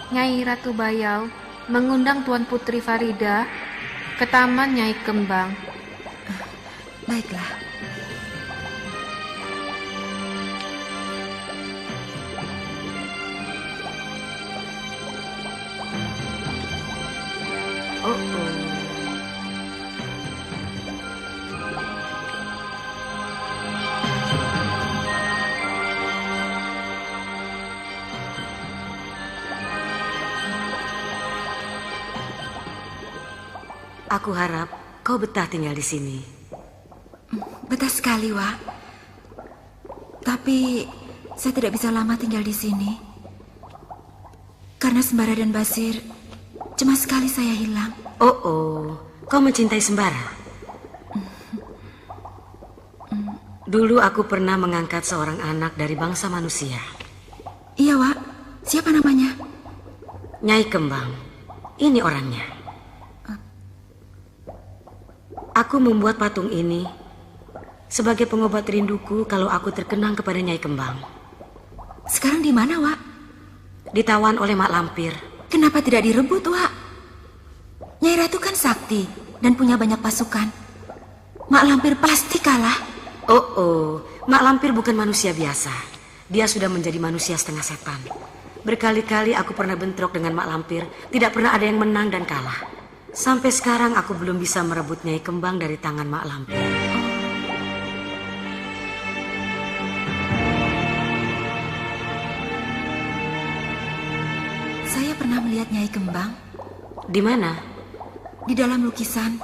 Nyai Ratu Bayau mengundang Tuan Putri Farida ke Taman Nyai Kembang. Baiklah. Aku harap kau betah tinggal di sini. Betah sekali, Wak. Tapi saya tidak bisa lama tinggal di sini. Karena Sembara dan Basir cemas sekali saya hilang. Oh, kau mencintai Sembara? Dulu aku pernah mengangkat seorang anak dari bangsa manusia. Iya, Wak. Siapa namanya? Nyai Kembang. Ini orangnya. Aku membuat patung ini sebagai pengobat rinduku kalau aku terkenang kepada Nyai Kembang. Sekarang di mana, Wak? Ditawan oleh Mak Lampir. Kenapa tidak direbut, Wak? Nyai Ratu kan sakti dan punya banyak pasukan. Mak Lampir pasti kalah. Oh, Mak Lampir bukan manusia biasa. Dia sudah menjadi manusia setengah setan. Berkali-kali aku pernah bentrok dengan Mak Lampir. Tidak pernah ada yang menang dan kalah. Sampai sekarang aku belum bisa merebut Nyai Kembang dari tangan Mak Lampir. Saya pernah melihat Nyai Kembang. Di mana? Di dalam lukisan.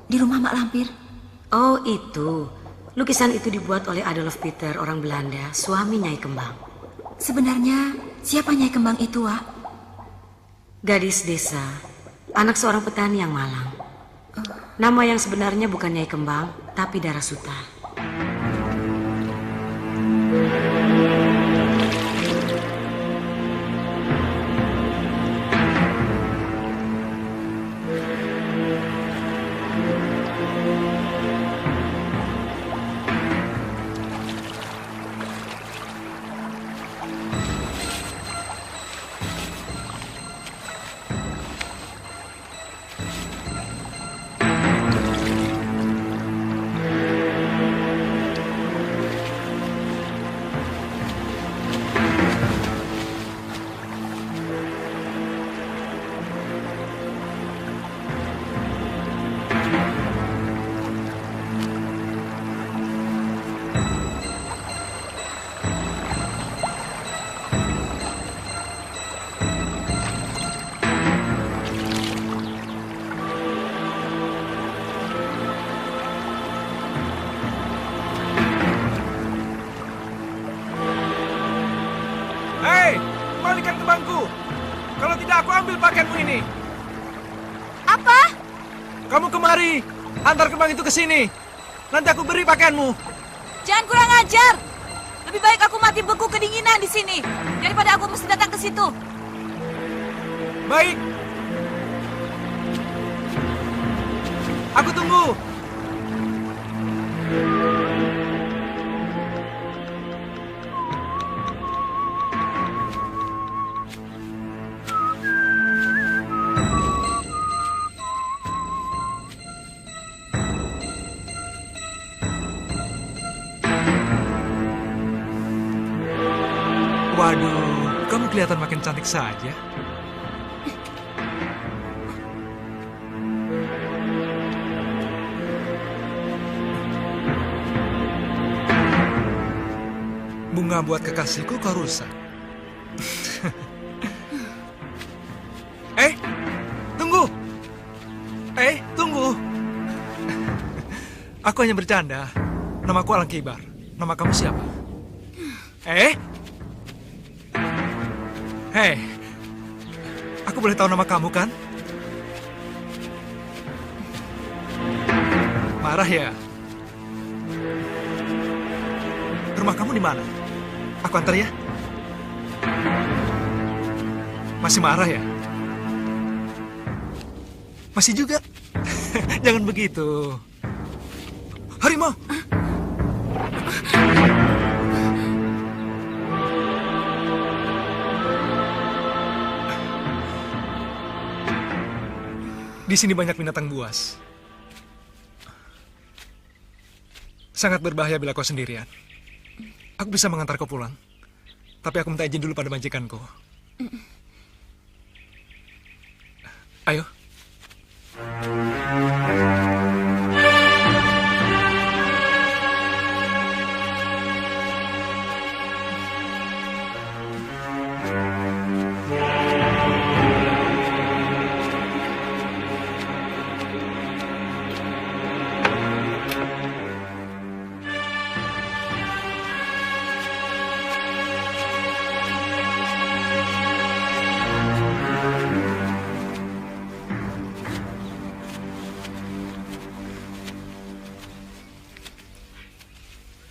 Di rumah Mak Lampir. Oh, itu. Lukisan itu dibuat oleh Adolf Peter, orang Belanda, suami Nyai Kembang. Sebenarnya siapa Nyai Kembang itu, Wak? Gadis desa. Anak seorang petani yang malang. Nama yang sebenarnya bukan Nyai Kembang, tapi Darasuta. Kembalikan kembangku. Kalau tidak aku ambil pakaianmu ini. Apa? Kamu kemari. Antar kembang itu ke sini. Nanti aku beri pakaianmu. Jangan kurang ajar. Lebih baik aku mati beku kedinginan di sini daripada aku mesti datang ke situ. Baik. Aku tunggu. Waduh, kamu kelihatan makin cantik saja. Bunga buat kekasihku kau rusak. Tunggu. Tunggu. Aku hanya bercanda. Namaku Alang Kibar. Nama kamu siapa? Hei, aku boleh tahu nama kamu kan? Marah ya? Rumah kamu di mana? Aku antar ya. Masih marah ya? Masih juga? Jangan begitu. Harimau! Di sini banyak binatang buas. Sangat berbahaya bila kau sendirian. Aku bisa mengantar kau pulang. Tapi aku minta izin dulu pada majikanku. Ayo.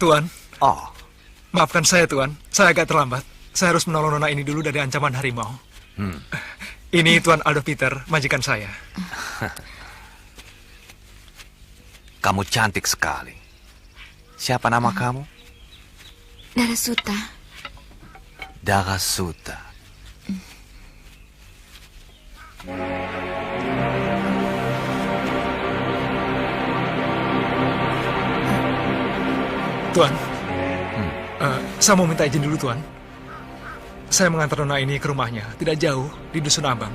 Tuan. Oh. Maafkan saya, Tuan. Saya agak terlambat. Saya harus menolong nona ini dulu dari ancaman harimau. Ini Tuan Aldo Peter, majikan saya. Kamu cantik sekali. Siapa nama kamu? Darasuta. Darasuta. Tuan, saya mau minta izin dulu, Tuan. Saya mengantar nona ini ke rumahnya, tidak jauh, di Dusun Abang.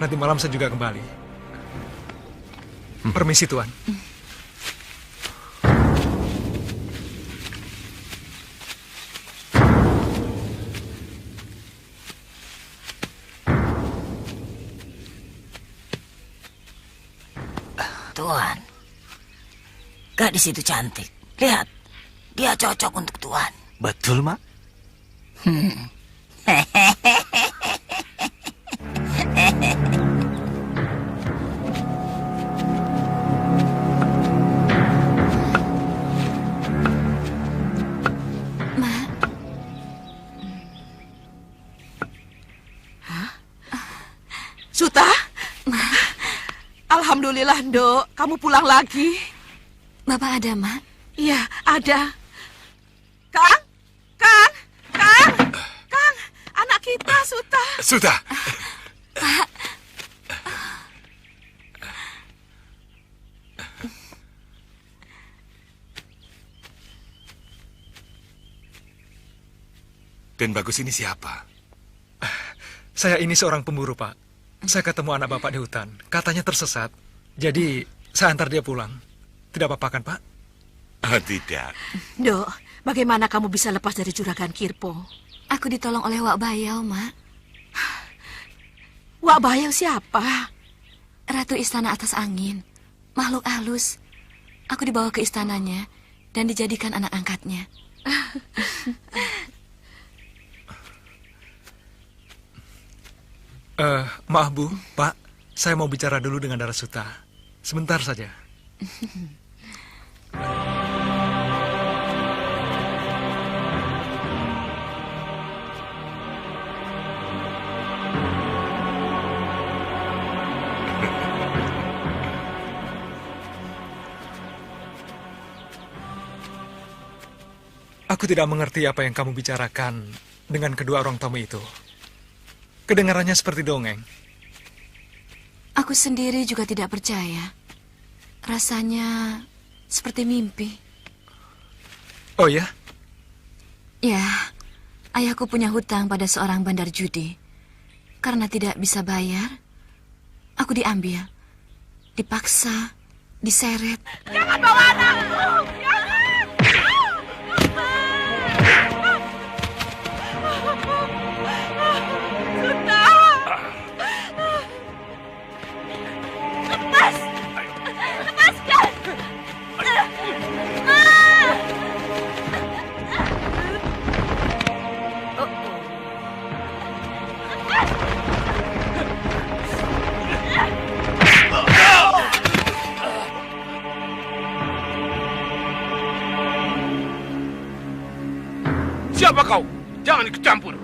Nanti malam saya juga kembali. Permisi, Tuan. Tuan, gadis itu cantik. Lihat, dia cocok untuk Tuan. Betul, Mak? Mak. Suta? Alhamdulillah, Nduk. Kamu pulang lagi. Bapak ada, Mak? Iya, ada. Kang? Kang! Anak kita, Suta. Sudah. Pak. Den Bagus ini siapa? Saya ini seorang pemburu, Pak. Saya ketemu anak Bapak di hutan. Katanya tersesat. Jadi, saya antar dia pulang. Tidak apa-apa kan, Pak? Oh, tidak. Nduk, bagaimana kamu bisa lepas dari juragan Kirpo? Aku ditolong oleh Wak Bayau, Mak. Wak Bayau siapa? Ratu Istana Atas Angin. Makhluk halus. Aku dibawa ke istananya dan dijadikan anak angkatnya. Maaf, Bu. Pak, saya mau bicara dulu dengan Darasuta. Sebentar saja. Aku tidak mengerti apa yang kamu bicarakan dengan kedua orang tamu itu. Kedengarannya seperti dongeng. Aku sendiri juga tidak percaya. Rasanya seperti mimpi. Oh ya? Ya, ayahku punya hutang pada seorang bandar judi. Karena tidak bisa bayar, aku diambil, dipaksa, diseret. Jangan bawa anakku! Jangan! Suta! Lepas! Lepaskan! Siapa kau? Jangan ikut campur.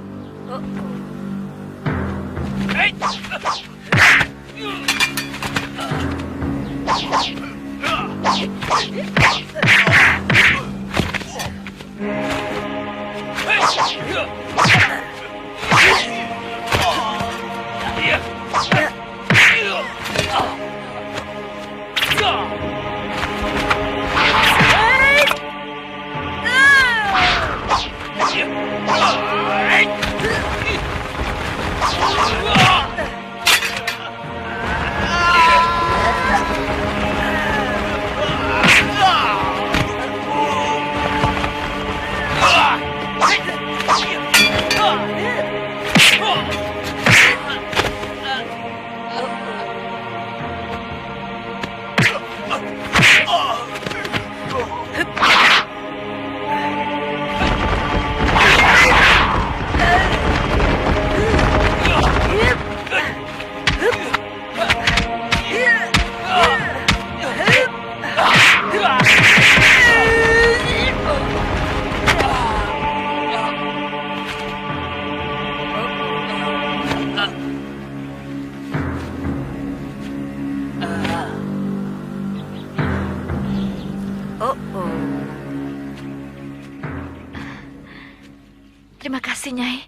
Terima kasih, Nyai.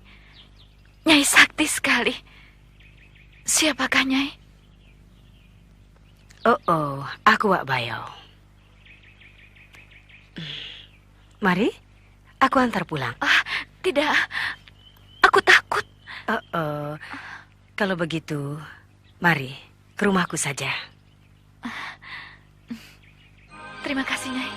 Nyai sakti sekali. Siapakah Nyai? Aku Wak Bayau. Mari, aku antar pulang. Tidak, aku takut. Kalau begitu, mari ke rumahku saja. Terima kasih, Nyai.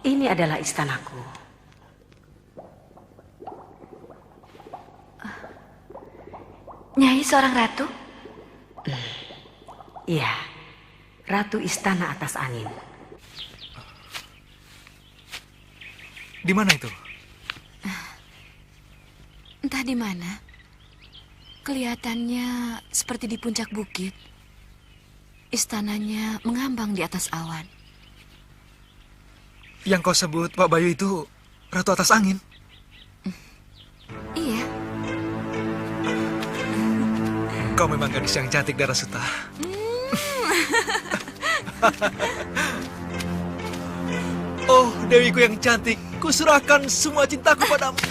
Ini adalah istanaku. Nyai seorang ratu? Iya, ratu istana atas angin. Di mana itu? Entah di mana. Kelihatannya seperti di puncak bukit. Istananya mengambang di atas awan. Yang kau sebut Pak Bayu itu ratu atas angin? Iya. Kau memang gadis yang cantik, Darasuta. Oh, dewiku yang cantik, kuserahkan semua cintaku padamu.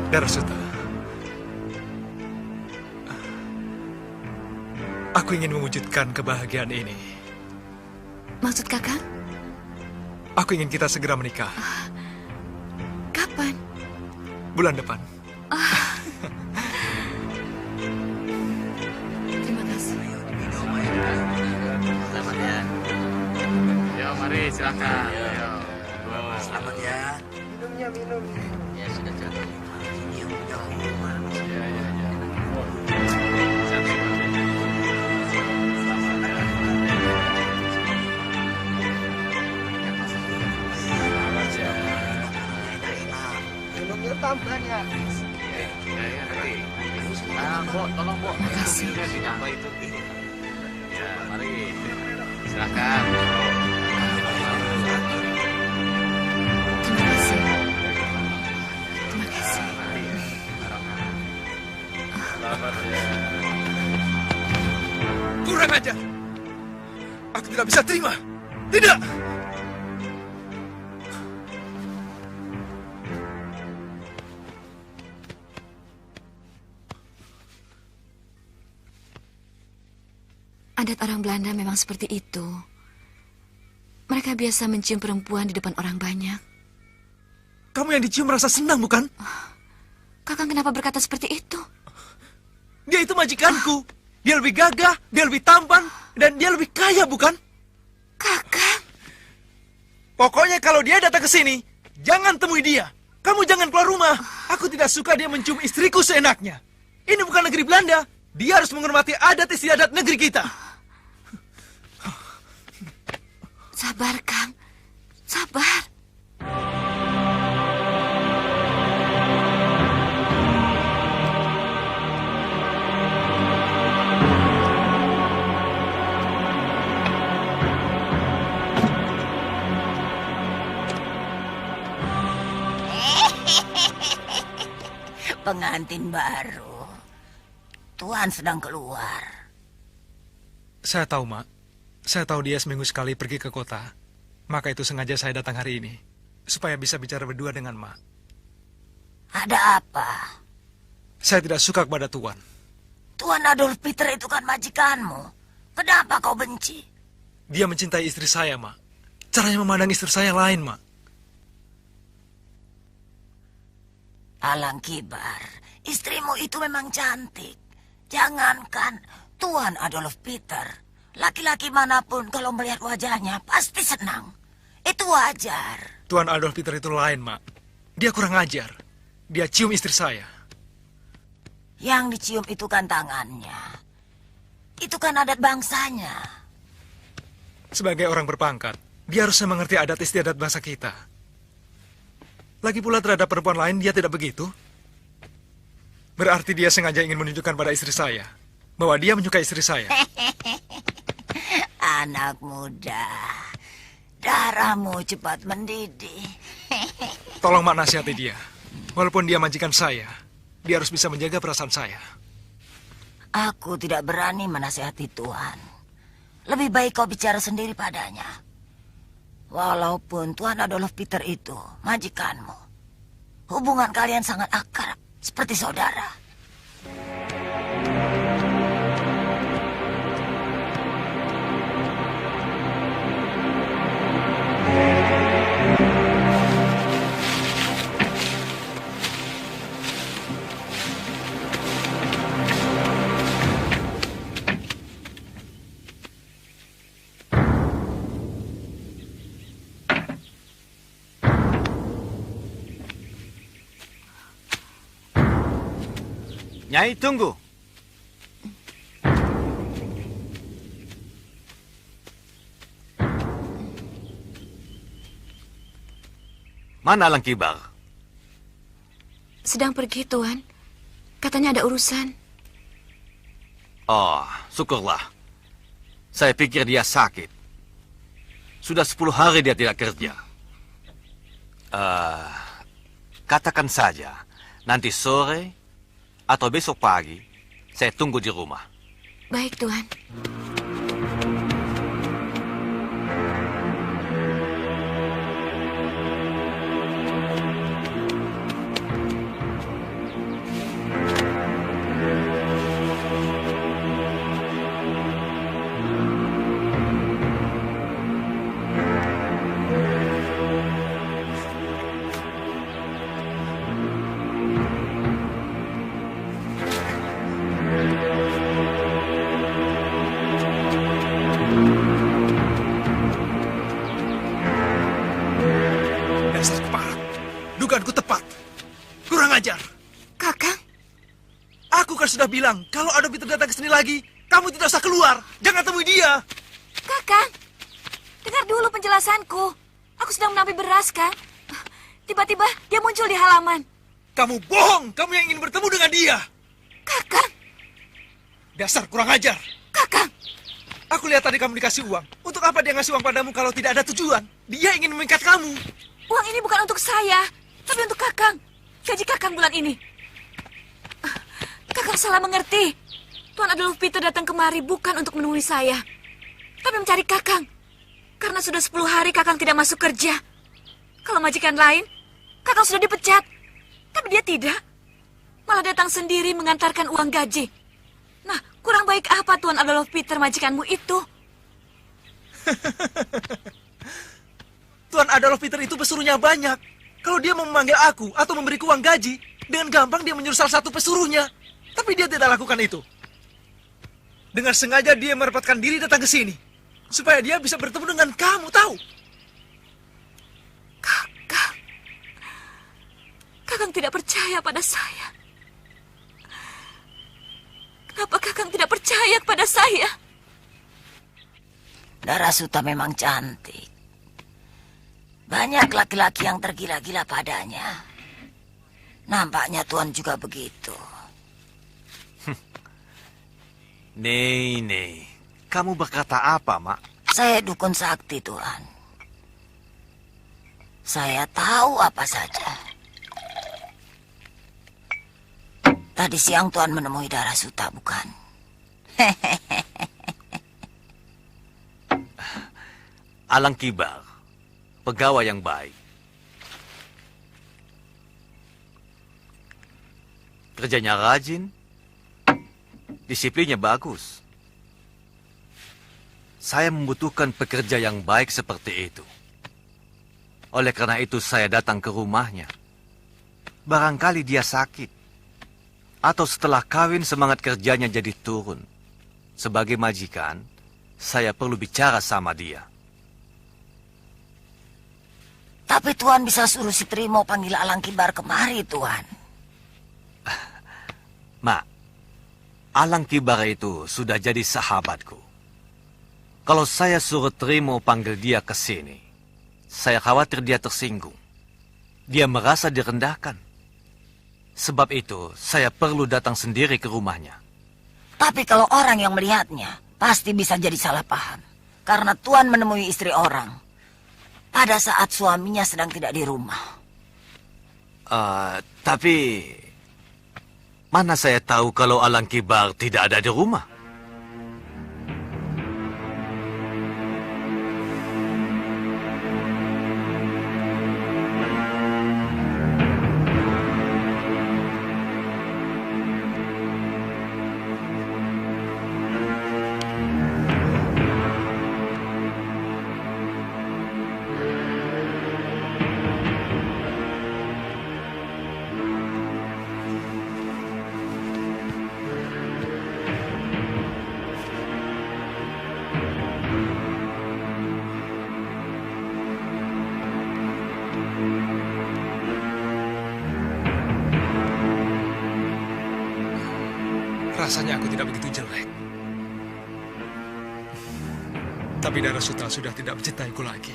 Darasuta, aku ingin mewujudkan kebahagiaan ini. Maksud kakak? Aku ingin kita segera menikah. Kapan? Bulan depan. Terima kasih. Selamat ya. Yo, mari silakan. Yo. Selamat ya. Ya sudah cukup. sampannya. Bo, tolong Bo. Makasih. Apa itu? Ya, mari. Silakan. Terima kasih. Terima kasih. Selamat ya. Kurang ajar. Aku tidak bisa terima. Tidak. Adat orang Belanda memang seperti itu. Mereka biasa mencium perempuan di depan orang banyak. Kamu yang dicium merasa senang, bukan? Kakang kenapa berkata seperti itu? Dia itu majikanku. Dia lebih gagah, dia lebih tampan, dan dia lebih kaya, bukan? Kakang, Pokoknya kalau dia datang ke sini, jangan temui dia. Kamu jangan keluar rumah. Aku tidak suka dia mencium istriku seenaknya. Ini bukan negeri Belanda. Dia harus menghormati adat istiadat negeri kita. sabar Kang, sabar. Pengantin baru. Tuan sedang keluar. Saya tahu, Mak. Saya tahu dia seminggu sekali pergi ke kota. Maka itu sengaja saya datang hari ini. Supaya bisa bicara berdua dengan Mak. Ada apa? Saya tidak suka kepada Tuan. Tuan Adolf Peter itu kan majikanmu. Kenapa kau benci? Dia mencintai istri saya, Mak. Caranya memandang istri saya lain, Mak. Alang Kibar, istrimu itu memang cantik. Jangankan Tuan Adolf Peter, laki-laki manapun kalau melihat wajahnya pasti senang. Itu wajar. Tuan Adolf Peter itu lain, Mak. Dia kurang ajar. Dia cium istri saya. Yang dicium itu kan tangannya. Itu kan adat bangsanya. Sebagai orang berpangkat, dia harusnya mengerti adat istiadat bangsa kita. Lagi pula terhadap perempuan lain dia tidak begitu. Berarti dia sengaja ingin menunjukkan pada istri saya bahwa dia menyukai istri saya. Anak muda, darahmu cepat mendidih. Tolong Mak nasihati dia. Walaupun dia majikan saya, dia harus bisa menjaga perasaan saya. Aku tidak berani menasihati Tuan. Lebih baik kau bicara sendiri padanya. Walaupun Tuan Adolf Peter itu majikanmu, hubungan kalian sangat akrab, seperti saudara. Nyai, tunggu. Mana Alang Kibar? Sedang pergi, Tuan. Katanya ada urusan. Oh, syukurlah. Saya pikir dia sakit. Sudah 10 hari dia tidak kerja. Katakan saja, nanti sore atau besok pagi, saya tunggu di rumah. Baik, Tuan. Dasar keparat. Dugaanku tepat. Kurang ajar. Kakang, Aku kan sudah bilang, kalau Adolf Peter datang ke sini lagi, kamu tidak usah keluar. Jangan temui dia. Kakang, dengar dulu penjelasanku. Aku sedang menampi beras, kan? Tiba-tiba dia muncul di halaman. Kamu bohong! Kamu yang ingin bertemu dengan dia! Kakang, Dasar kurang ajar! Kakang. Aku lihat tadi kamu dikasih uang. Untuk apa dia ngasih uang padamu kalau tidak ada tujuan? Dia ingin mengikat kamu. Uang ini bukan untuk saya, tapi untuk Kakang. Gaji Kakang bulan ini. Kakang salah mengerti. Tuan Adolf Peter datang kemari bukan untuk menemui saya, tapi mencari Kakang. Karena sudah 10 hari Kakang tidak masuk kerja. Kalau majikan lain, Kakang sudah dipecat. Tapi dia tidak. Malah datang sendiri mengantarkan uang gaji. Nah, kurang baik apa Tuan Adolf Peter majikanmu itu? Tuan Adolf Peter itu pesuruhnya banyak. Kalau dia mau memanggil aku atau memberiku uang gaji, dengan gampang dia menyuruh salah satu pesuruhnya. Tapi dia tidak lakukan itu. Dengan sengaja dia merepotkan diri datang ke sini. Supaya dia bisa bertemu dengan kamu, tahu? Kakang. Kakang tidak percaya pada saya. Kenapa Kakang tidak percaya kepada saya? Darasuta memang cantik. Banyak laki-laki yang tergila-gila padanya. Nampaknya Tuan juga begitu. Nei, kamu berkata apa, Mak? Saya dukun sakti, Tuan. Saya tahu apa saja. Tadi siang Tuan menemui Darasuta, bukan? Alang Kibar, pegawai yang baik. Kerjanya rajin, disiplinnya bagus. Saya membutuhkan pekerja yang baik seperti itu. Oleh karena itu saya datang ke rumahnya. Barangkali dia sakit. Atau setelah kawin semangat kerjanya jadi turun. Sebagai majikan, saya perlu bicara sama dia. Tapi Tuan bisa suruh si Trimo panggil Alang Kibar kemari, Tuan. Mak, Alang Kibar itu sudah jadi sahabatku. Kalau saya suruh Trimo panggil dia ke sini, saya khawatir dia tersinggung. Dia merasa direndahkan. Sebab itu, saya perlu datang sendiri ke rumahnya. Tapi kalau orang yang melihatnya, pasti bisa jadi salah paham. Karena Tuan menemui istri orang pada saat suaminya sedang tidak di rumah. Tapi mana saya tahu kalau Alang Kibar tidak ada di rumah? Rasanya aku tidak begitu jelek. Tapi Darasuta sudah tidak mencintaiku lagi.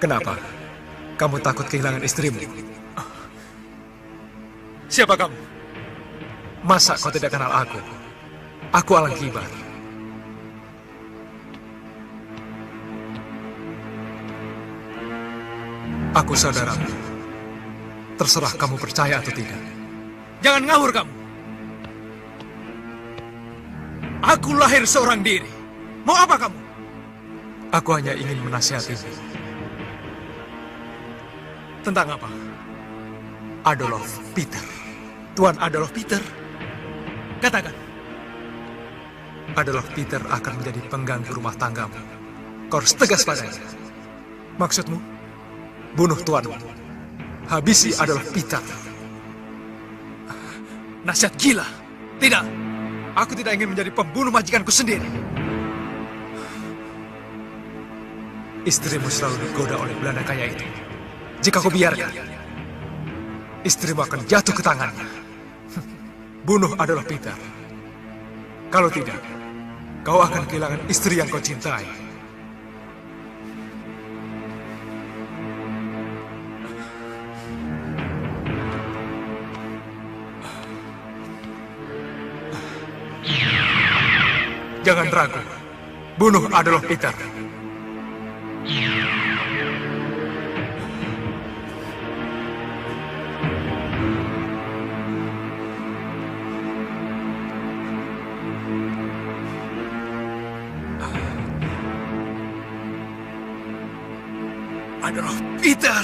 Kenapa? Kamu takut kehilangan istrimu? Siapa kamu? Masa kau tidak kenal aku? Aku Alang Kibar. Aku saudaramu. Terserah kamu percaya atau tidak. Jangan ngawur kamu. Aku lahir seorang diri. Mau apa kamu? Aku hanya ingin menasihatimu. Tentang apa? Adolf Peter. Tuan Adolf Peter. Katakan. Adolf Peter akan menjadi pengganggu rumah tanggamu. Kau harus tegas padanya. Maksudmu? Bunuh tuanmu. Habisi Adolf Peter. Nasihat gila. Tidak. Aku tidak ingin menjadi pembunuh majikanku sendiri. Istrimu selalu digoda oleh Belanda kaya itu. Jika kau biarkan, istrimu akan jatuh ke tangannya. Bunuh Adolf Peter. Kalau tidak, kau akan kehilangan istri yang kau cintai. Jangan ragu. Bunuh Adolf Peter. Adolf Peter.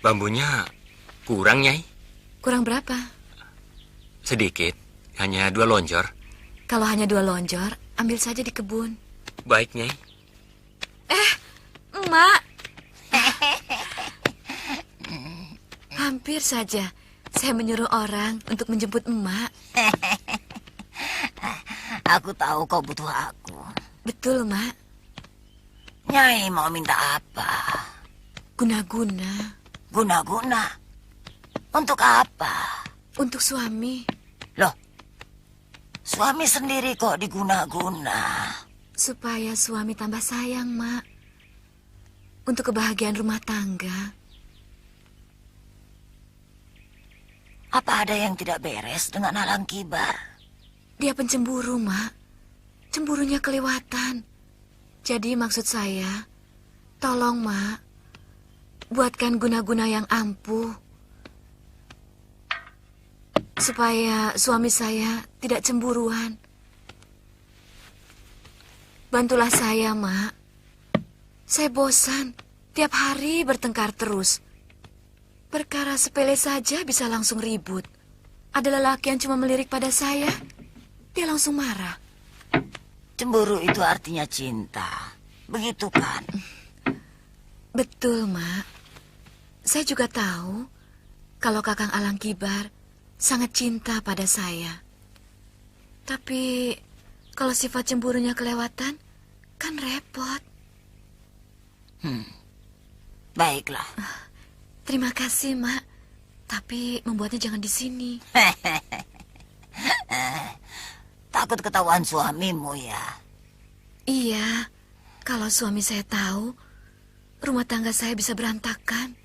Bambunya kurang, Nyai. Kurang berapa? Sedikit, hanya 2 lonjor. Kalau hanya 2 lonjor, ambil saja di kebun. Baik, Nyai. Emak. Hampir saja saya menyuruh orang untuk menjemput emak. Aku tahu kau butuh aku. Betul, Mak. Nyai mau minta apa? Guna-guna. Guna-guna? Untuk apa? Untuk suami. Loh, suami sendiri kok diguna-guna. Supaya suami tambah sayang, Mak. Untuk kebahagiaan rumah tangga. Apa ada yang tidak beres dengan Alang Kibar? Dia pencemburu, Mak. Cemburunya kelewatan. Jadi maksud saya, tolong, Mak. Buatkan guna-guna yang ampuh. Supaya suami saya tidak cemburuan. Bantulah saya, Mak. Saya bosan. Tiap hari bertengkar terus. Perkara sepele saja bisa langsung ribut. Ada lelaki yang cuma melirik pada saya. Dia langsung marah. Cemburu itu artinya cinta. Begitu kan? Betul, Mak. Saya juga tahu kalau Kakang Alang Kibar sangat cinta pada saya. Tapi kalau sifat cemburunya kelewatan, kan repot. Baiklah. Terima kasih, Mak. Tapi membuatnya jangan di sini. Takut ketahuan suamimu ya? Iya, kalau suami saya tahu, rumah tangga saya bisa berantakan.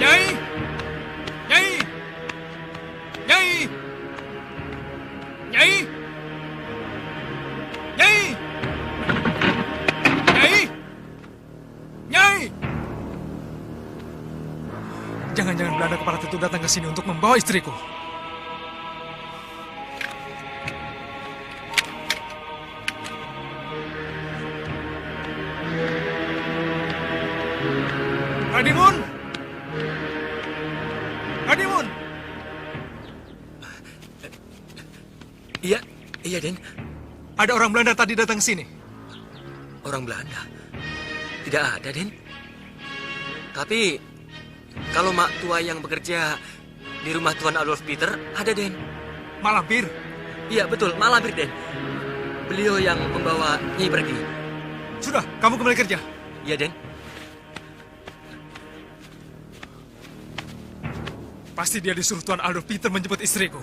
Nyai! Nyai! Nyai! Nyai! Nyai! Nyai! Nyai! Jangan-jangan Belanda kepala tetu datang ke sini untuk membawa istriku. Radimun! Radimun! Iya, Den. Ada orang Belanda tadi datang ke sini. Orang Belanda? Tidak ada, Den. Tapi kalau mak tua yang bekerja di rumah Tuan Adolf Peter ada, Den. Mak Lampir? Iya, betul, Mak Lampir, Den. Beliau yang membawa Nyai pergi. Sudah, kamu kembali kerja. Iya, Den. Pasti dia disuruh Tuan Adolf Peter menjemput istriku.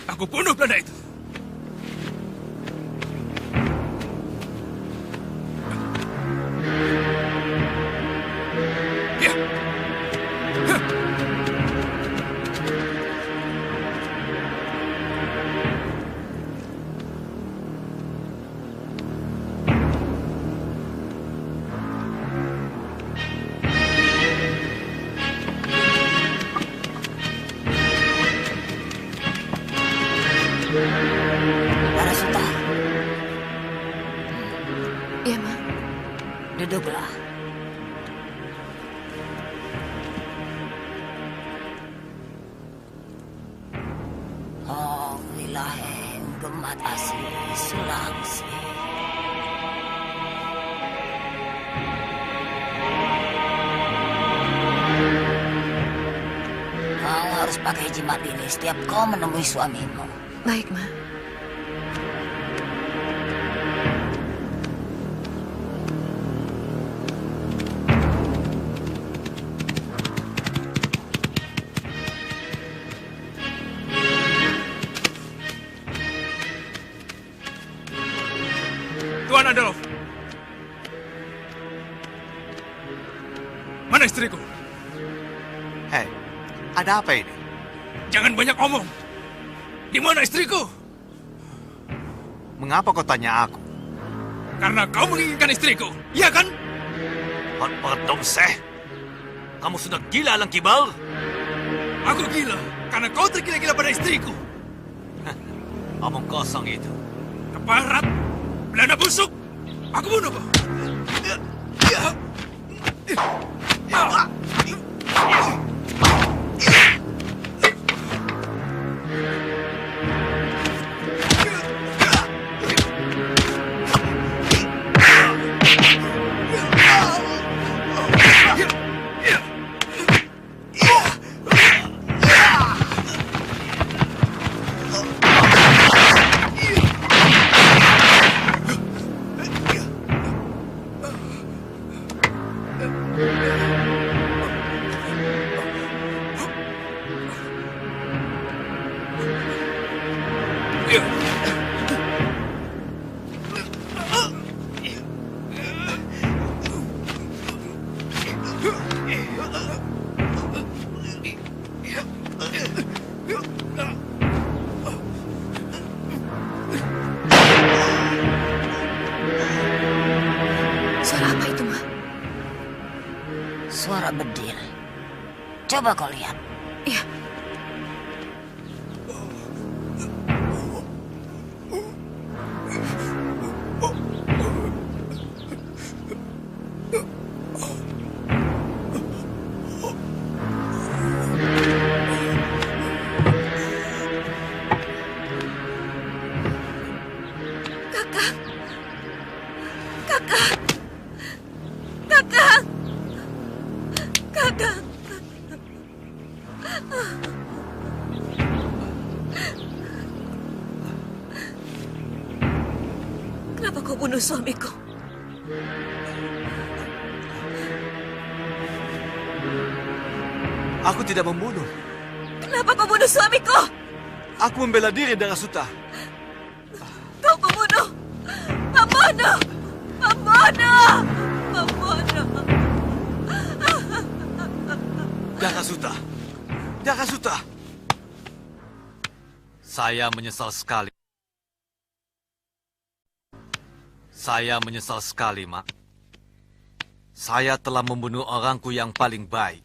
Aku bunuh Belanda itu. Ya. Hah. Sulangsi. Kau harus pakai jimat ini setiap kau menemui suamimu. Baik, Ma. Tuan Adolf. Mana istriku? Hei, ada apa ini? Jangan banyak omong. Di mana istriku? Mengapa kau tanya aku? Karena kau menginginkan istriku, iya kan? Pardon, Seh. Kamu sudah gila, Alang Kibar? Aku gila karena kau tergila-gila pada istriku. Omong kosong itu. Keparat, Belanda busuk. Aku bunuh kau. Suara apa itu, Ma? Suara bedil. Coba kau lihat. Iya. Kenapa kau bunuh suamiku? Aku tidak membunuh. Kenapa kau bunuh suamiku? Aku membela diri, Darasuta. Kau pembunuh! Pembunuh! Pembunuh! Pembunuh! Darasuta. Darasuta. Saya menyesal sekali. Saya menyesal sekali, Mak. Saya telah membunuh orangku yang paling baik.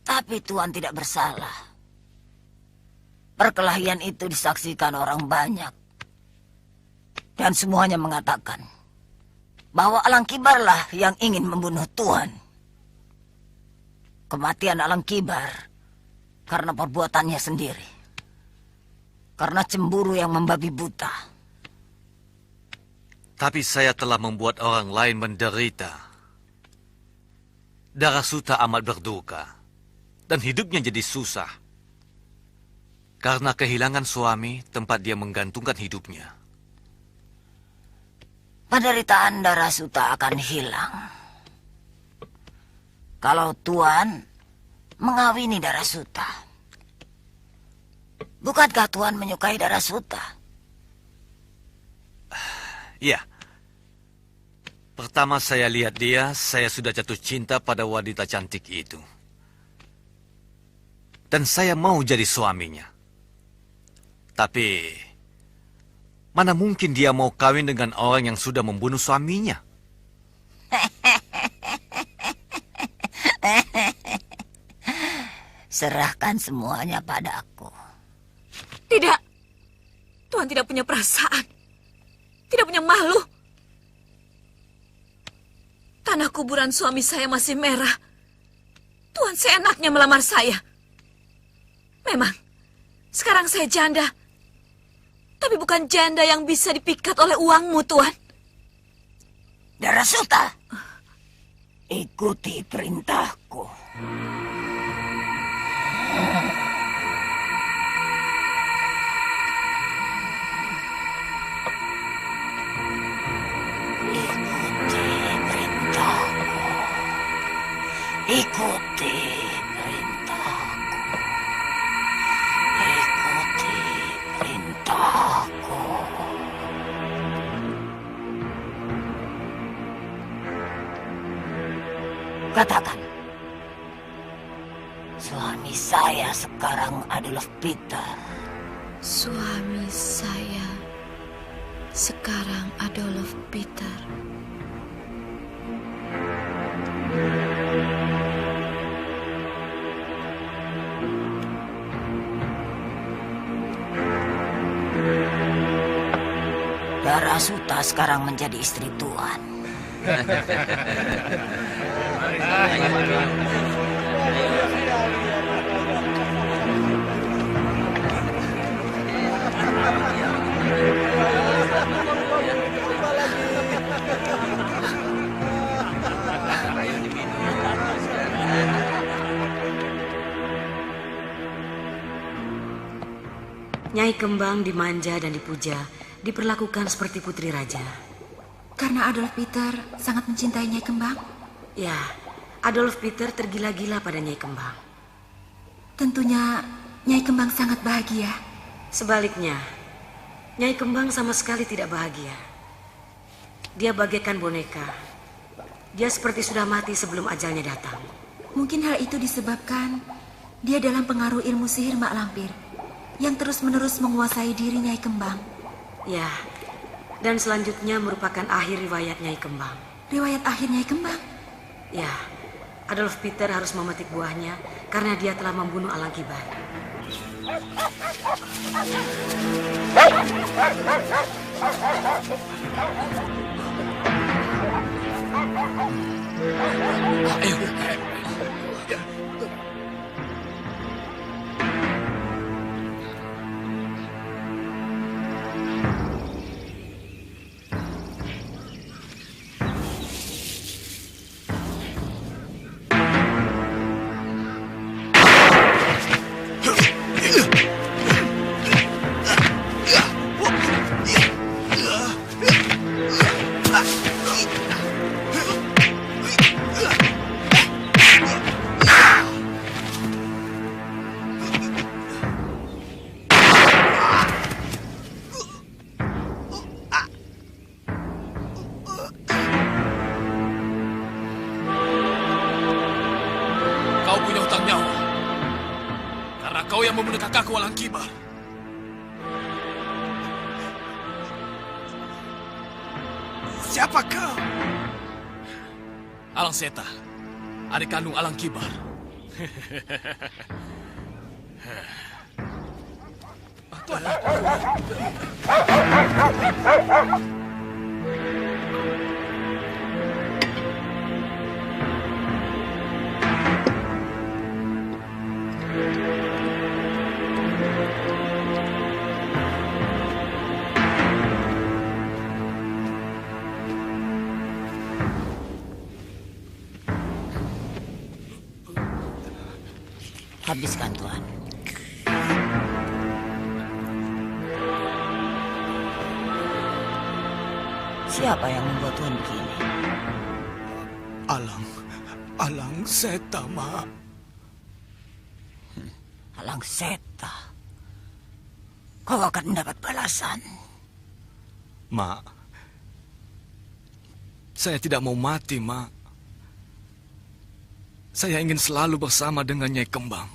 Tapi Tuan tidak bersalah. Perkelahian itu disaksikan orang banyak. Dan semuanya mengatakan bahwa Alang Kibarlah yang ingin membunuh Tuan. Kematian Alang Kibar karena perbuatannya sendiri. Karena cemburu yang membabi buta. Tapi saya telah membuat orang lain menderita. Darasuta amat berduka. Dan hidupnya jadi susah. Karena kehilangan suami tempat dia menggantungkan hidupnya. Penderitaan Darasuta akan hilang. Kalau Tuan mengawini Darasuta. Bukankah Tuan menyukai Darasuta? Iya. Pertama saya lihat dia, saya sudah jatuh cinta pada wanita cantik itu. Dan saya mau jadi suaminya. Tapi, mana mungkin dia mau kawin dengan orang yang sudah membunuh suaminya? Serahkan semuanya padaku. Tidak. Tuhan tidak punya perasaan. Tidak punya malu. Tanah kuburan suami saya masih merah. Tuhan seenaknya melamar saya. Memang, sekarang saya janda. Tapi bukan janda yang bisa dipikat oleh uangmu, Tuan. Darasuta, ikuti perintahku. Ikuti perintahku. Ikuti perintahku. Katakan, suami saya sekarang Adolf Peter. Suami saya sekarang Adolf Peter. Darasuta sekarang menjadi istri Tuan. Nyai Kembang dimanja dan dipuja, diperlakukan seperti putri raja. Karena Adolf Peter sangat mencintai Nyai Kembang. Ya, Adolf Peter tergila-gila pada Nyai Kembang. Tentunya Nyai Kembang sangat bahagia. Sebaliknya, Nyai Kembang sama sekali tidak bahagia. Dia bagaikan boneka. Dia seperti sudah mati sebelum ajalnya datang. Mungkin hal itu disebabkan dia dalam pengaruh ilmu sihir Mak Lampir yang terus-menerus menguasai diri Nyai Kembang. Ya, dan selanjutnya merupakan akhir riwayat Nyai Kembang. Riwayat akhir Nyai Kembang? Ya, Adolf Peter harus memetik buahnya karena dia telah membunuh Alang Kibar. Kau punya hutang nyawa karena kau yang membunuh kakakku Alang Kibar. Siapa kau? Alang Seta, adik kandung Alang Kibar. Habiskan, Tuan. Siapa yang membuat Tuan begini? Alang Seta, Mak. Alang Seta. Kau akan mendapat balasan. Mak, saya tidak mau mati, Mak. Saya ingin selalu bersama dengan Nyai Kembang.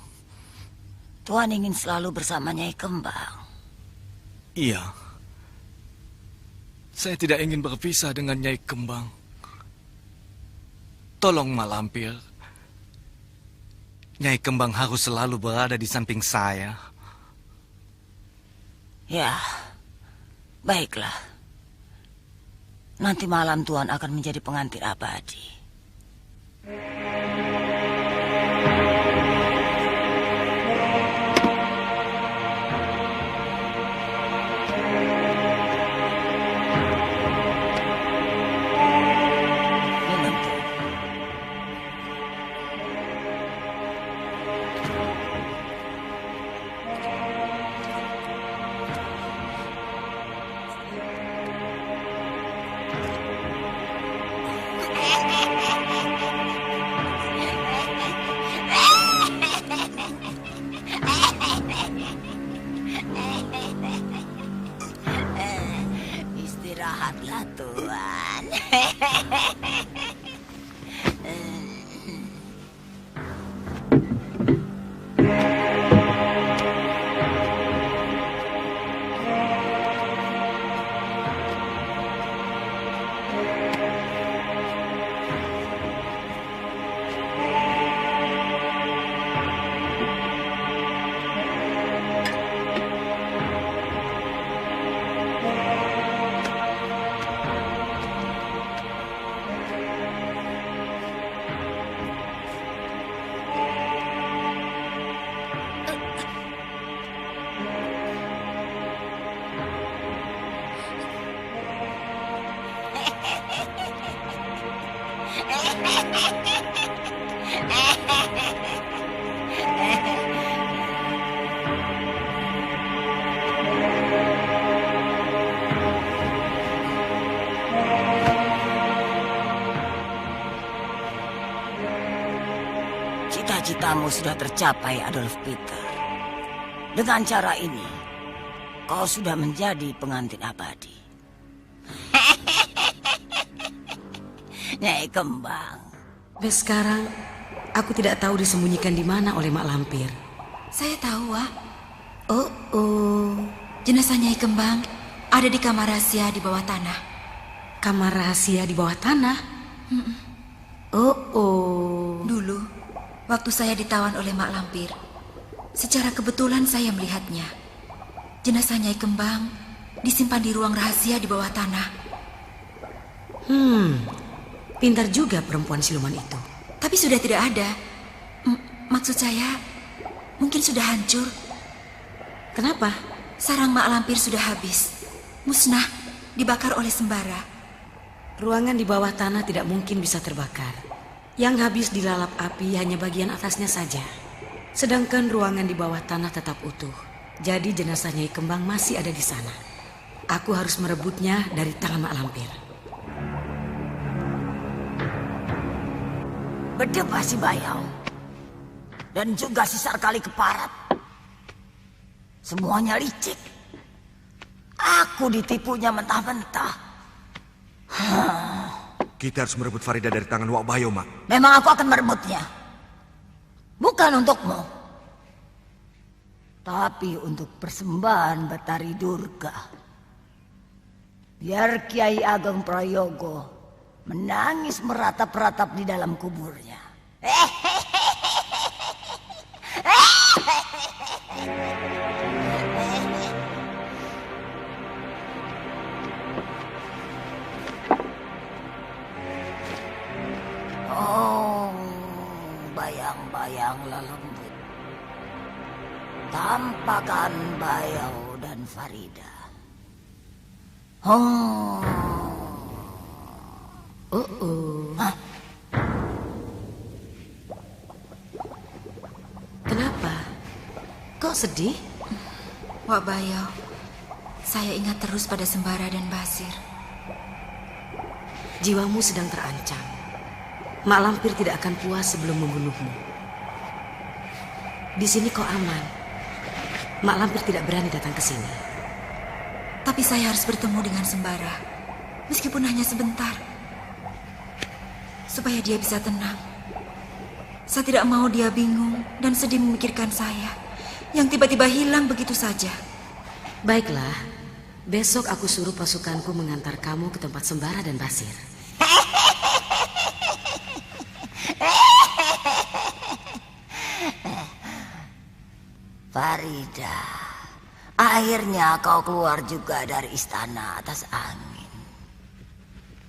Tuan ingin selalu bersama Nyai Kembang. Iya. Saya tidak ingin berpisah dengan Nyai Kembang. Tolong, Mak Lampir. Nyai Kembang harus selalu berada di samping saya. Ya, baiklah. Nanti malam Tuan akan menjadi pengantin abadi. Istirahatlah, Tuan. Cita-citamu sudah tercapai, Adolf Peter. Dengan cara ini, kau sudah menjadi pengantin abadi. Nyai Kembang. Dan sekarang, aku tidak tahu disembunyikan di mana oleh Mak Lampir. Saya tahu, Wak. Oh. Jenazah Nyai Kembang ada di kamar rahasia di bawah tanah. Kamar rahasia di bawah tanah? Oh. Dulu, waktu saya ditawan oleh Mak Lampir, secara kebetulan saya melihatnya. Jenazah Nyai Kembang disimpan di ruang rahasia di bawah tanah. Pintar juga perempuan siluman itu. Tapi sudah tidak ada. Maksud saya, mungkin sudah hancur. Kenapa? Sarang Mak Lampir sudah habis. Musnah, dibakar oleh sembara. Ruangan di bawah tanah tidak mungkin bisa terbakar. Yang habis dilalap api hanya bagian atasnya saja. Sedangkan ruangan di bawah tanah tetap utuh. Jadi jenazah Nyai Kembang masih ada di sana. Aku harus merebutnya dari tangan Mak Lampir. Berdebah si Bayau. Dan juga si Sarkali Keparat. Semuanya licik. Aku ditipunya mentah-mentah. Kita harus merebut Farida dari tangan Wak Bayo, Mak. Memang aku akan merebutnya. Bukan untukmu. Tapi untuk persembahan Batari Durga. Biar Kiai Ageng Prayogo menangis meratap-ratap di dalam kuburnya. Oh, bayang-bayang lembut. Tampakan Bayau dan Farida. Hah? Kenapa? Kok sedih? Wak Bayau, saya ingat terus pada Sembara dan Basir. Jiwamu sedang terancam. Mak Lampir tidak akan puas sebelum membunuhmu. Di sini kau aman. Mak Lampir tidak berani datang ke sini. Tapi saya harus bertemu dengan Sembara, meskipun hanya sebentar, supaya dia bisa tenang. Saya tidak mau dia bingung dan sedih memikirkan saya, yang tiba-tiba hilang begitu saja. Baiklah, besok aku suruh pasukanku mengantar kamu ke tempat Sembara dan Basir. Farida, akhirnya kau keluar juga dari istana atas angin.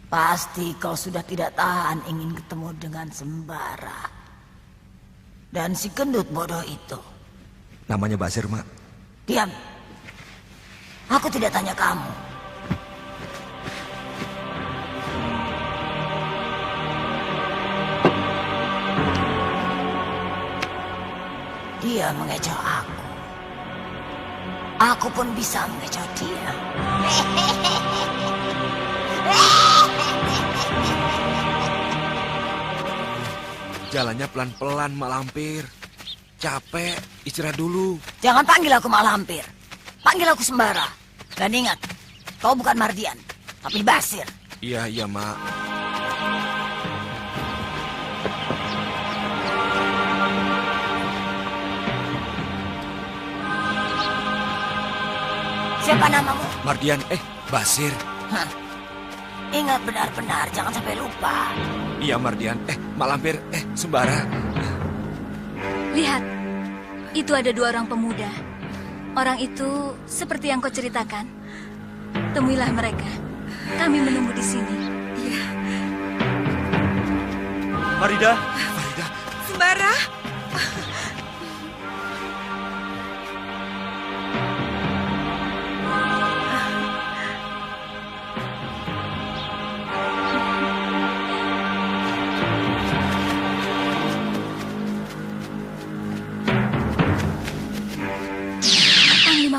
Pasti kau sudah tidak tahan ingin ketemu dengan Sembara dan si gendut bodoh itu. Namanya Basir, Mak. Diam. Aku tidak tanya kamu. Dia mengecoh aku. Aku pun bisa mengecoh dia. Jalannya pelan-pelan, Mak Lampir. Capek, istirahat dulu. Jangan panggil aku Mak Lampir. Panggil aku Sembara. Dan ingat, kau bukan Mardian, tapi Basir. Iya, Mak. Siapa namamu? Mardian, Basir. Hah. Ingat benar-benar, jangan sampai lupa. Iya, Mardian. Mak Lampir, Sembara. Lihat, itu ada 2 orang pemuda. Orang itu seperti yang kau ceritakan. Temuilah mereka. Kami menunggu di sini. Iya. Farida. Sembara.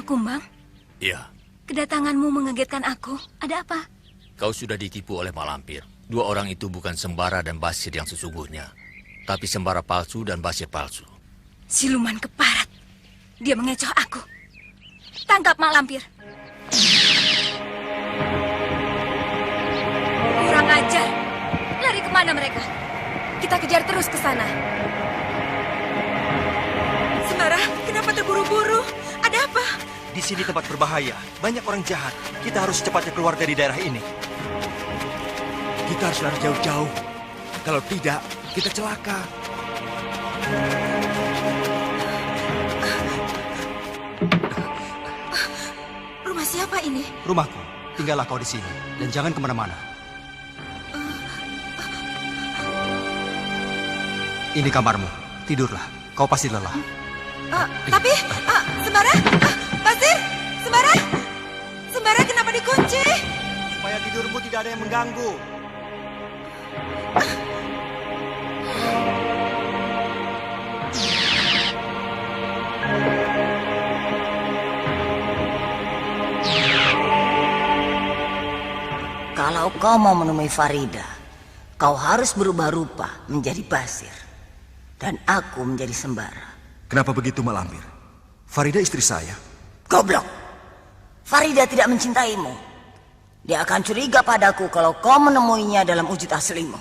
Kumbang? Iya. Kedatanganmu mengagetkan aku. Ada apa? Kau sudah ditipu oleh Mak Lampir. 2 orang itu bukan Sembara dan Basir yang sesungguhnya, tapi Sembara palsu dan Basir palsu. Siluman keparat. Dia mengecoh aku. Tangkap Mak Lampir. Kurang ajar. Lari kemana mereka? Kita kejar terus ke sana. Sembara, kenapa terburu-buru? Ada apa? Di sini tempat berbahaya. Banyak orang jahat. Kita harus secepatnya keluar dari daerah ini. Kita harus lari jauh-jauh. Kalau tidak, kita celaka. Rumah siapa ini? Rumahku. Tinggallah kau di sini. Dan jangan kemana-mana. Ini kamarmu. Tidurlah. Kau pasti lelah. Tapi, Sembara? Basir? Sembara? Sembara kenapa dikunci? Supaya tidurmu tidak ada yang mengganggu. Kalau kau mau menemui Farida, kau harus berubah rupa menjadi Basir. Dan aku menjadi Sembara. Kenapa begitu, Mak Lampir? Farida istri saya. Goblok. Farida tidak mencintaimu. Dia akan curiga padaku kalau kau menemuinya dalam wujud aslimu.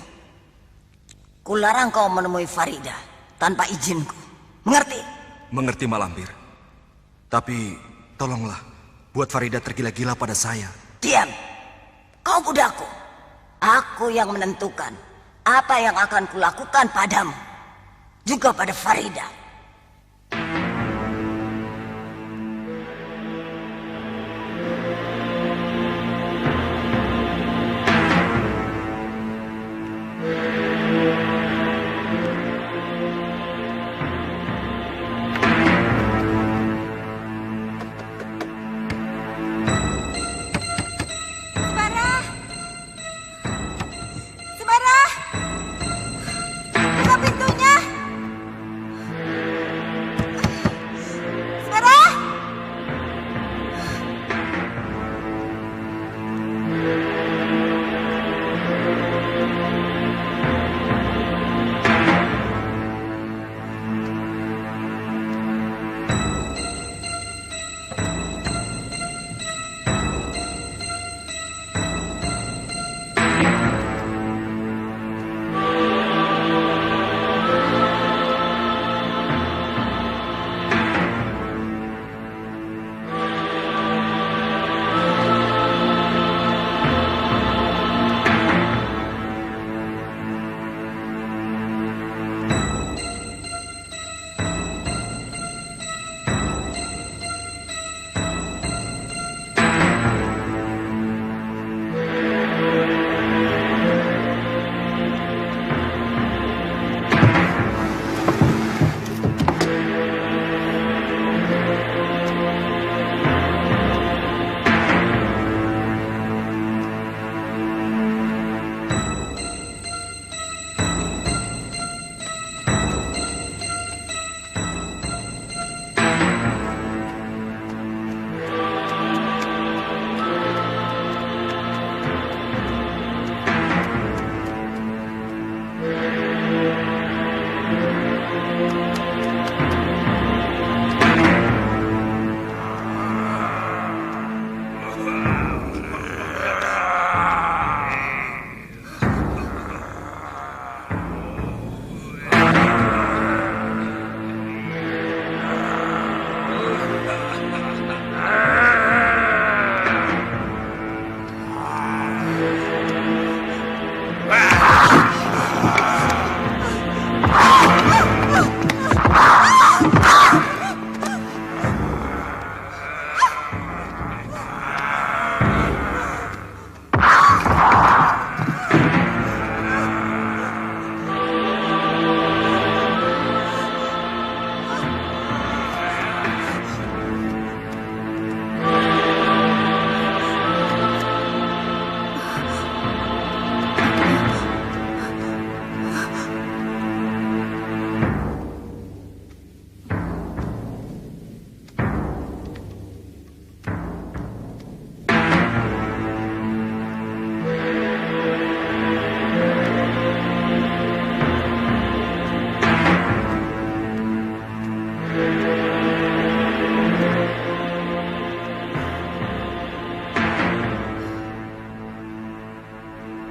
Kularang kau menemui Farida tanpa izinku. Mengerti? Mengerti, Mak Lampir. Tapi, tolonglah, buat Farida tergila-gila pada saya. Diam. Kau budakku. Aku yang menentukan apa yang akan kulakukan padamu. Juga pada Farida.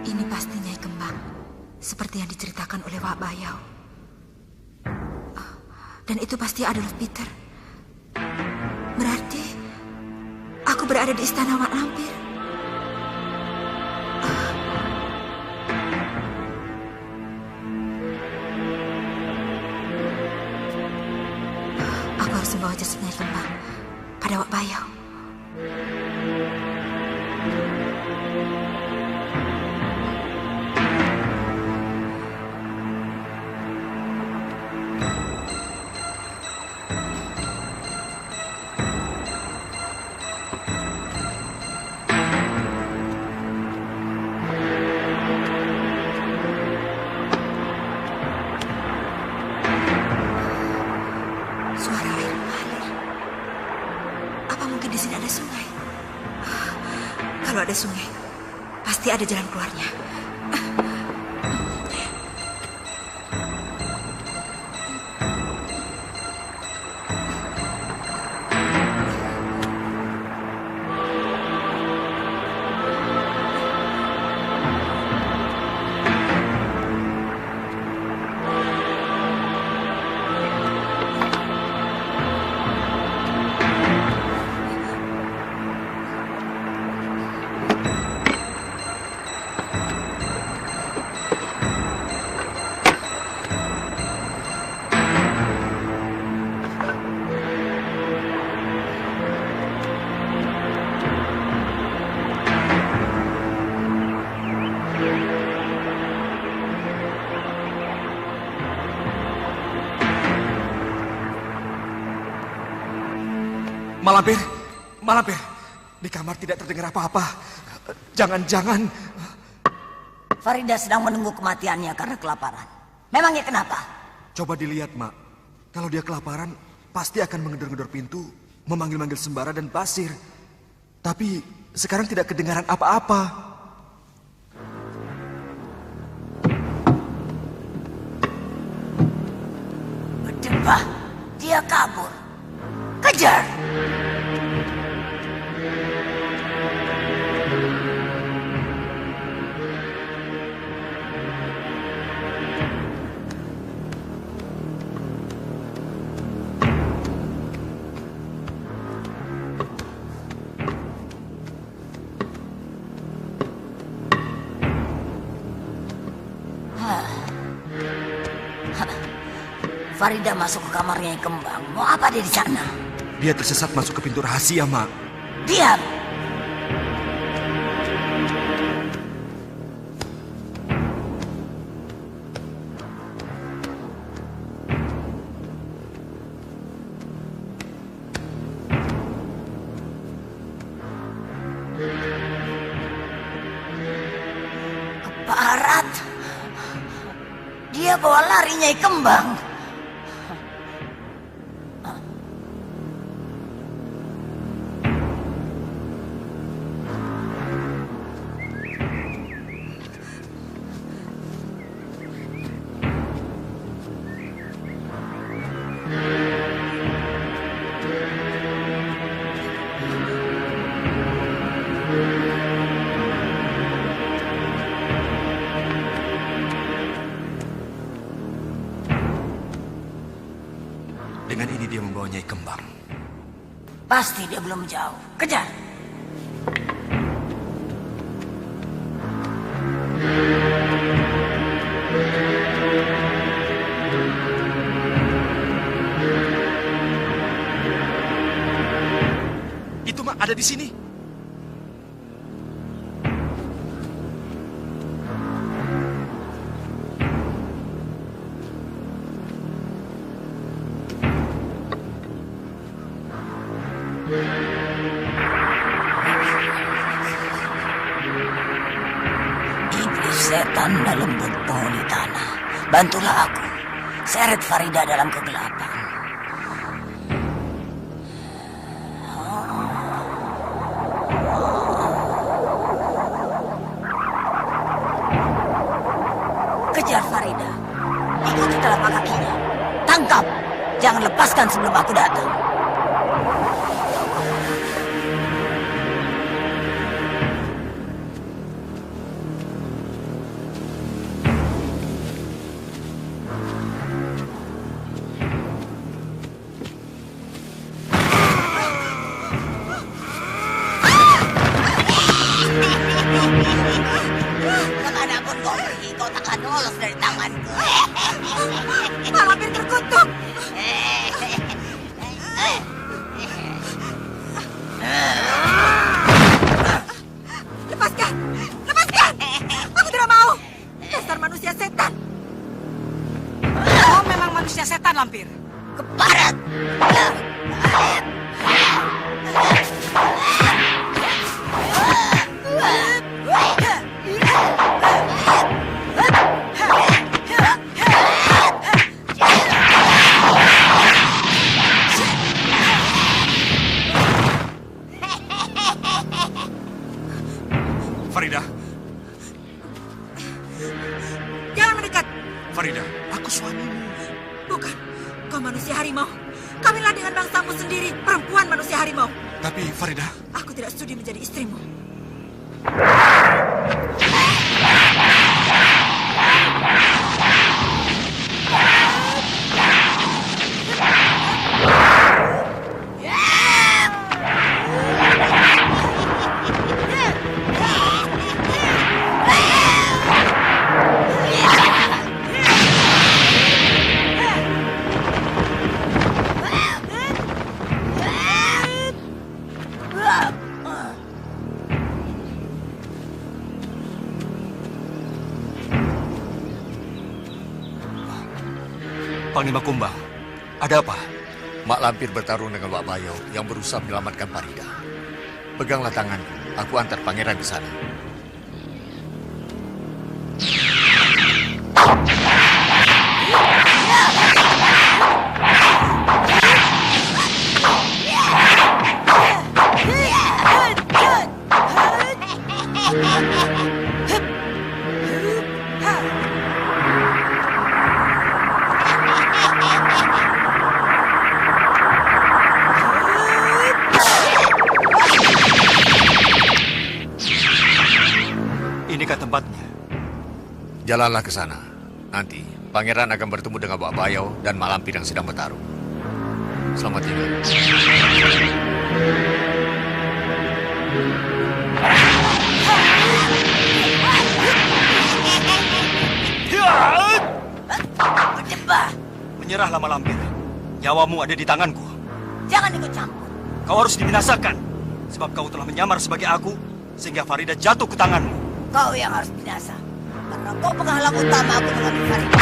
Ini pasti Nyai Kembang, seperti yang diceritakan oleh Wak Bayau. Dan itu pasti Adolf Peter. Berarti aku berada di istana Mak Lampir. Aku harus membawa jasad Nyai Kembang pada Wak Bayau. Suara air mengalir. Apa mungkin di sini ada sungai? Kalau ada sungai, pasti ada jalan keluarnya. Malampir, di kamar tidak terdengar apa-apa. Jangan-jangan Farida sedang menunggu kematiannya karena kelaparan. Memangnya kenapa? coba dilihat, Mak. Kalau dia kelaparan, pasti akan mengedor-ngedor pintu, memanggil-manggil Sembara dan Basir. Tapi sekarang tidak kedengaran apa-apa. Berdebah, dia kabur. Kejar! Farida masuk ke kamarnya yang Kembang. Mau apa dia di sana? Dia tersesat masuk ke pintu rahasia, Mak. Diam! Ke barat. Dia bawa lari Nyai Kembang. Dengan ini dia membawa Nyai Kembang. Pasti dia belum jauh. Kejar! Itu, Mak, ada di sini. Iblis setan dalam berpenghuni tanah. Bantulah aku. Seret Farida dalam kegelapan. Kejar Farida. Ikuti telapak kakinya. Tangkap. Jangan lepaskan sebelum aku datang. Kemanapun kau pergi, kau takkan lolos dari tanganku. Mak Lampir terkutuk. Lepaskan! Lepaskan! Aku tidak mau! Dasar manusia setan! Kau memang manusia setan, Lampir. Keparat! Farida, Jangan mendekat! Farida, aku suamimu. Bukan, kau manusia harimau. Kawinlah dengan bangsamu sendiri, perempuan manusia harimau. Tapi Farida, Aku tidak sudi menjadi istrimu. Panglima Kumbang, ada apa? Mak Lampir bertarung dengan Wak Bayo yang berusaha menyelamatkan Farida. Peganglah tanganku, aku antar pangeran ke sana. Inikah tempatnya? Jalanlah ke sana. Nanti pangeran akan bertemu dengan Wak Bayo dan Mak Lampir yang sedang bertarung. Selamat tinggal. Berdebah! Menyerahlah Mak Lampir. Nyawamu ada di tanganku. Jangan ikut campur. Kau harus dibinasakan. Sebab kau telah menyamar sebagai aku, sehingga Farida jatuh ke tanganmu. Kau yang harus binasa. Karena kau penghalang utama aku mengambil Farida.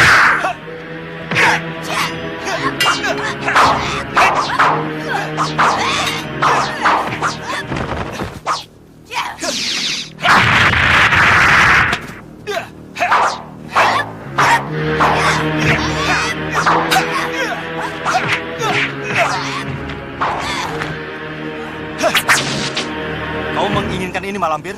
Kau menginginkan ini, Mak Lampir?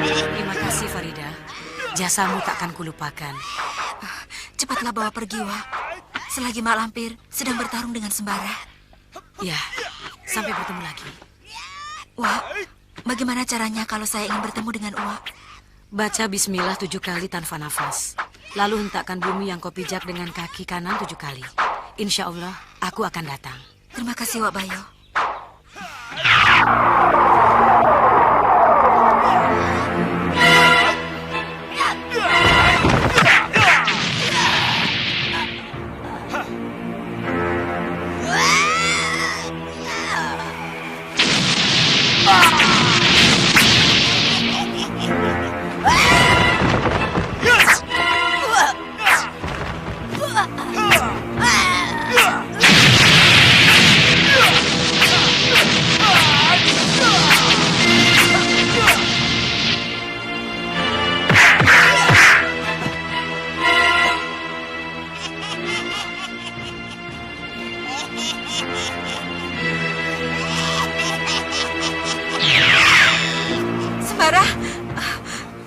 Terima kasih, Farida. Jasamu takkan kulupakan. Cepatlah bawa pergi, Wak. Selagi Mak Lampir sedang bertarung dengan sembara. Ya, sampai bertemu lagi. Wak, bagaimana caranya kalau saya ingin bertemu dengan Wak? Baca bismillah 7 kali tanpa nafas. Lalu hentakkan bumi yang kau pijak dengan kaki kanan 7 kali. Insya Allah, aku akan datang. Terima kasih, Wak Bayo.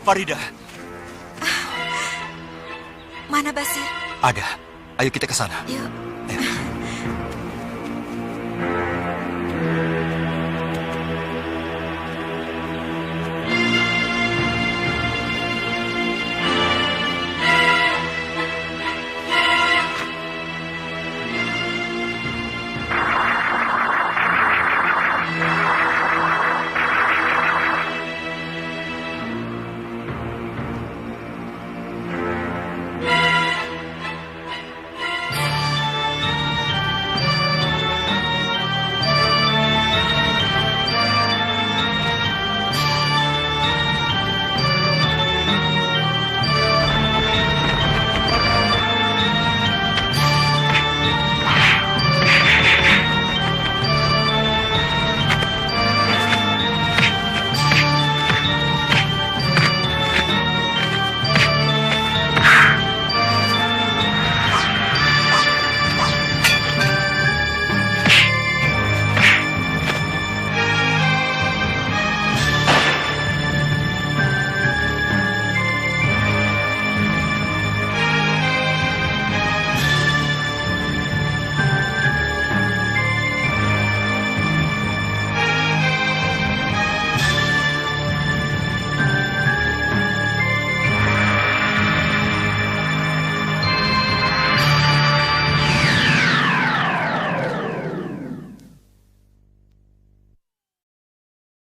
Farida. Mana Basir? Ada. Ayo kita ke sana. Yuk.